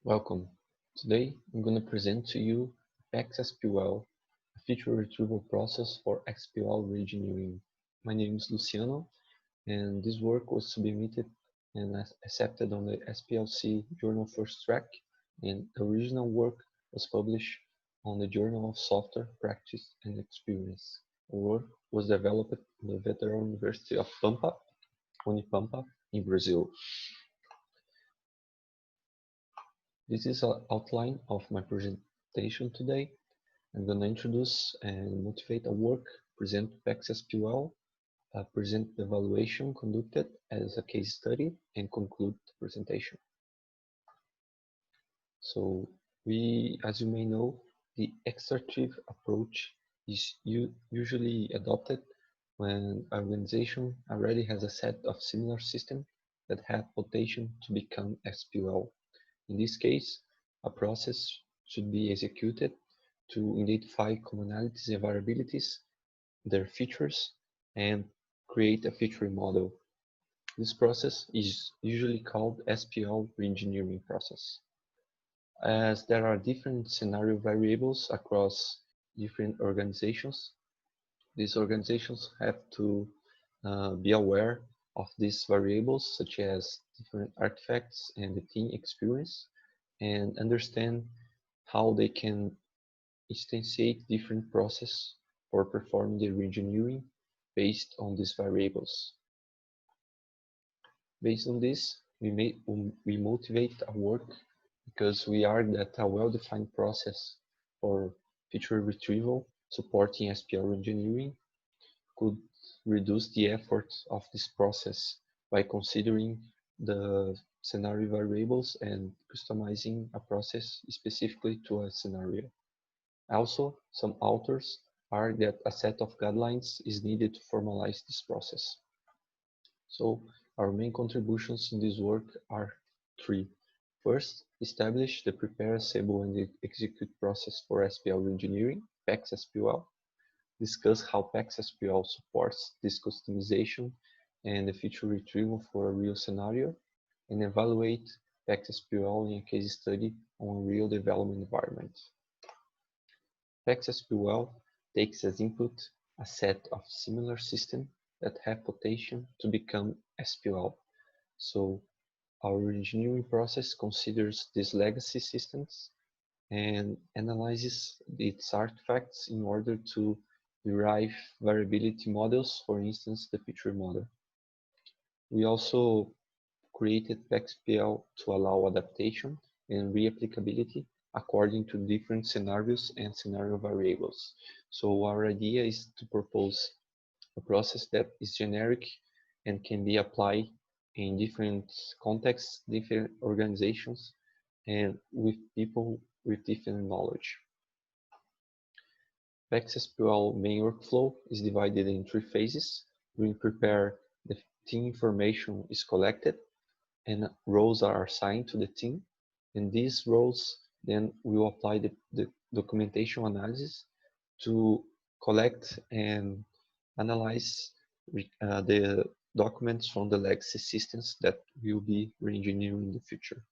Welcome. Today I'm going to present to you PAxSPL, a feature retrieval process for SPL reengineering. My name is Luciano, and this work was submitted and accepted on the SPLC Journal First Track, and the original work was published on the Journal of Software Practice and Experience. The work was developed in the Veteran University of Pampa, Unipampa, in Brazil. This is an outline of my presentation today. I'm going to introduce and motivate a work, present PAxSPL, present the evaluation conducted as a case study, and conclude the presentation. So as you may know, the extractive approach is usually adopted when an organization already has a set of similar systems that have potential to become SPL. In this case, a process should be executed to identify commonalities and variabilities, their features, and create a feature model. This process is usually called SPL reengineering process. As there are different scenario variables across different organizations, these organizations have to be aware of these variables, such as different artifacts and the team experience, and understand how they can instantiate different processes for performing the reengineering based on these variables. Based on this, we motivate our work because we argue that a well-defined process for feature retrieval supporting SPL engineering could reduce the effort of this process by considering the scenario variables and customizing a process specifically to a scenario. Also, some authors argue that a set of guidelines is needed to formalize this process. So, our main contributions in this work are three. First, establish the prepare, assemble, and execute process for SPL engineering, PAxSPL. Discuss how PAxSPL supports this customization and the feature retrieval for a real scenario, and evaluate PAxSPL in a case study on a real development environment. PAxSPL takes as input a set of similar systems that have potential to become SPL. So our engineering process considers these legacy systems and analyzes its artifacts in order to derive variability models, for instance, the feature model. We also created PAxSPL to allow adaptation and reapplicability according to different scenarios and scenario variables. So our idea is to propose a process that is generic and can be applied in different contexts, different organizations, and with people with different knowledge. PAxSPL main workflow is divided in three phases. During prepare, the team information is collected and roles are assigned to the team. And these roles then will apply the documentation analysis to collect and analyze the documents from the legacy systems that will be reengineering in the future.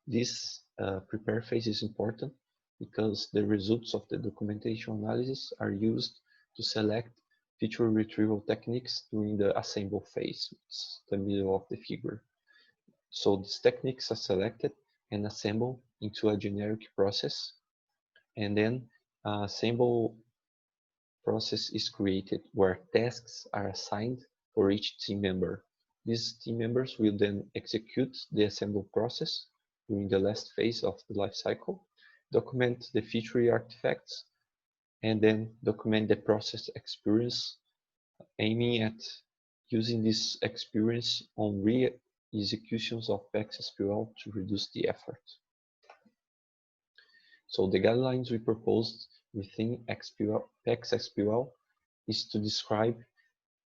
This prepare phase is important because the results of the documentation analysis are used to select feature retrieval techniques during the assemble phase, which is the middle of the figure. So these techniques are selected and assembled into a generic process, and then assemble process is created where tasks are assigned for each team member. These team members will then execute the assemble process during the last phase of the life cycle, document the feature artifacts, and then document the process experience, aiming at using this experience on re-executions of PAxSPL to reduce the effort. So the guidelines we proposed within PAxSPL is to describe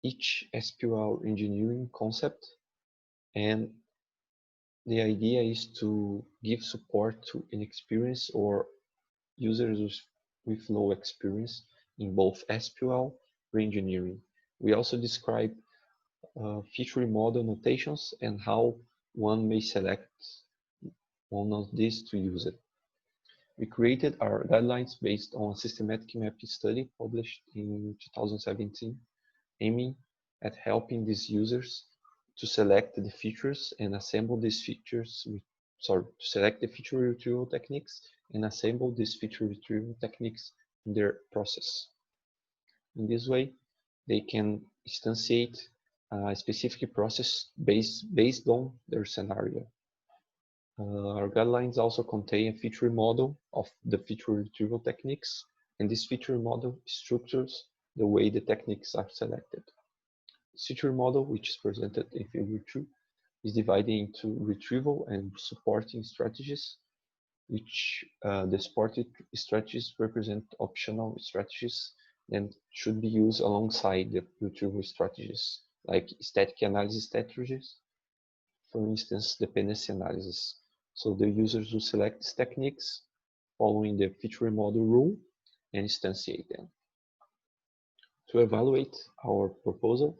each SPL engineering concept, and the idea is to give support to inexperienced or users with low experience in both SPL reengineering. We also describe feature model notations and how one may select one of these to use it. We created our guidelines based on a systematic mapping study published in 2017, aiming at helping these users to select the features and assemble these features, to select the feature retrieval techniques and assemble these feature retrieval techniques in their process. In this way, they can instantiate a specific process based on their scenario. Our guidelines also contain a feature model of the feature retrieval techniques, and this feature model structures the way the techniques are selected. This feature model, which is presented in Figure 2, is divided into retrieval and supporting strategies, which the supported strategies represent optional strategies and should be used alongside the retrieval strategies, like static analysis strategies, for instance, dependency analysis. So the users will select these techniques following the feature model rule and instantiate them. To evaluate our proposal,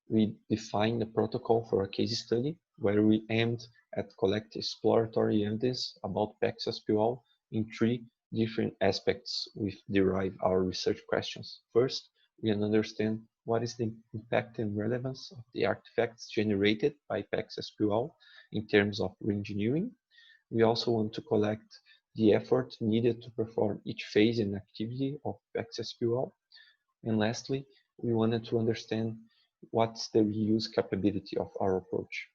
we defined a protocol for a case study where we aimed at collecting exploratory evidence about PAxSPL in 3 different aspects we derive our research questions. First, we understand what is the impact and relevance of the artifacts generated by PAxSPL in terms of reengineering. We also want to collect the effort needed to perform each phase and activity of PAxSPL. And lastly, we wanted to understand what's the reuse capability of our approach.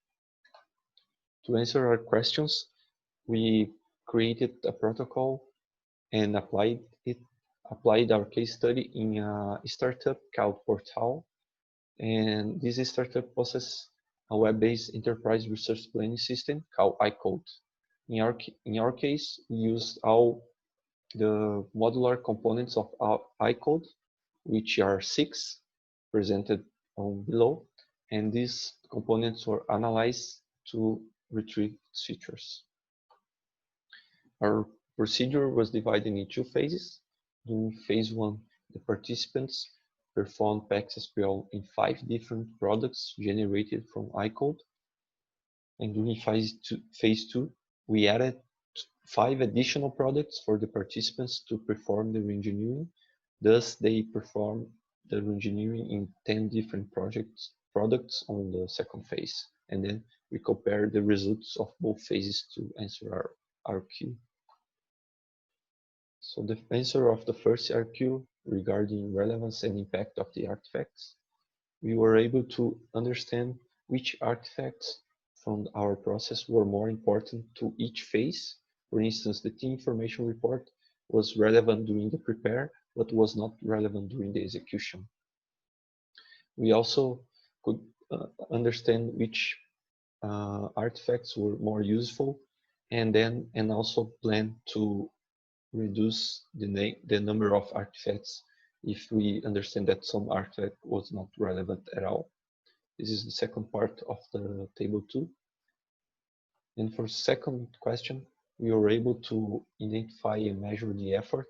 To answer our questions, we created a protocol and applied our case study in a startup called Portal. And this startup possesses a web-based enterprise research planning system called iCode. In our case, we used all the modular components of our iCode, which are 6 presented on below, and these components were analyzed to retrieve features. Our procedure was divided in 2 phases. During phase 1, the participants performed PAxSPL in 5 different products generated from iCode. And during phase 2, we added 5 additional products for the participants to perform the reengineering. Thus, they performed the reengineering in 10 different products on the second phase. And then we compare the results of both phases to answer our RQ. So the answer of the first RQ regarding relevance and impact of the artifacts, we were able to understand which artifacts from our process were more important to each phase. For instance, the team information report was relevant during the prepare, but was not relevant during the execution. We also could understand which artifacts were more useful, and also plan to reduce the number of artifacts if we understand that some artifact was not relevant at all. This is the second part of the table 2. And for second question, we were able to identify and measure the effort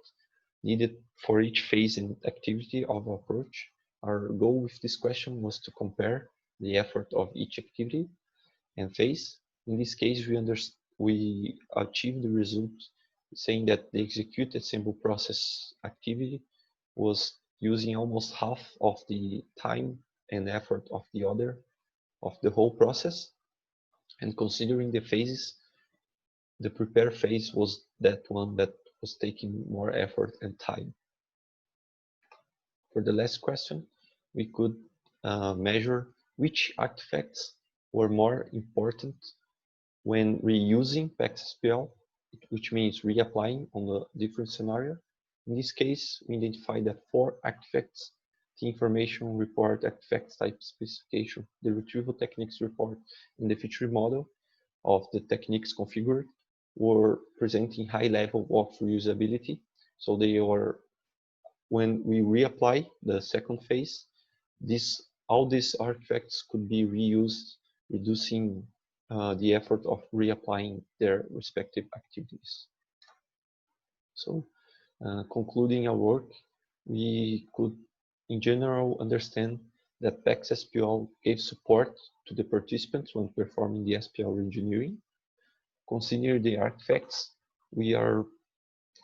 needed for each phase and activity of our approach. Our goal with this question was to compare the effort of each activity and phase. In this case, we achieved the result saying that the executed sample process activity was using almost half of the time and effort of the whole process. And considering the phases, the prepare phase was that one that was taking more effort and time. For the last question, we could measure which artifacts were more important when reusing PAxSPL, which means reapplying on a different scenario. In this case, we identified that 4 artifacts: the information report, artifact type specification, the retrieval techniques report, and the feature model of the techniques configured were presenting high level of reusability. So they were, when we reapply the second phase, all these artifacts could be reused, reducing the effort of reapplying their respective activities. So concluding our work, we could in general understand that PAxSPL gave support to the participants when performing the SPL reengineering. consider the artifacts. We are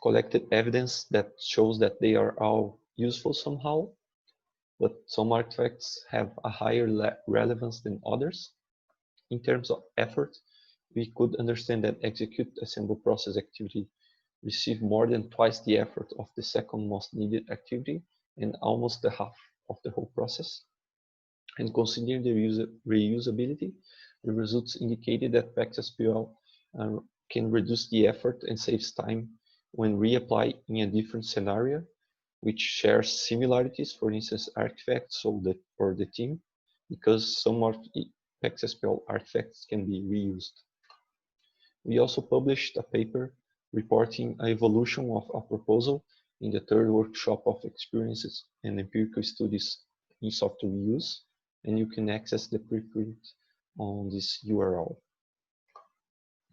collected evidence that shows that they are all useful somehow, but some artifacts have a higher relevance than others. In terms of effort, we could understand that execute assemble process activity receive more than twice the effort of the second most needed activity and almost the half of the whole process. And considering the reusability, the results indicated that PAxSPL can reduce the effort and saves time when reapplied in a different scenario, which shares similarities, for instance, artifacts or the team, because some of the PAxSPL artifacts can be reused. We also published a paper reporting an evolution of a proposal in the third workshop of experiences and empirical studies in software reuse, and you can access the preprint on this URL.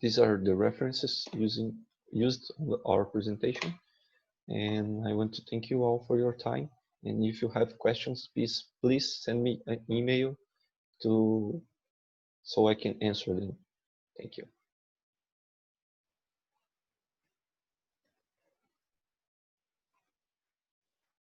These are the references used on our presentation, and I want to thank you all for your time. And if you have questions, please send me an email so I can answer them. Thank you.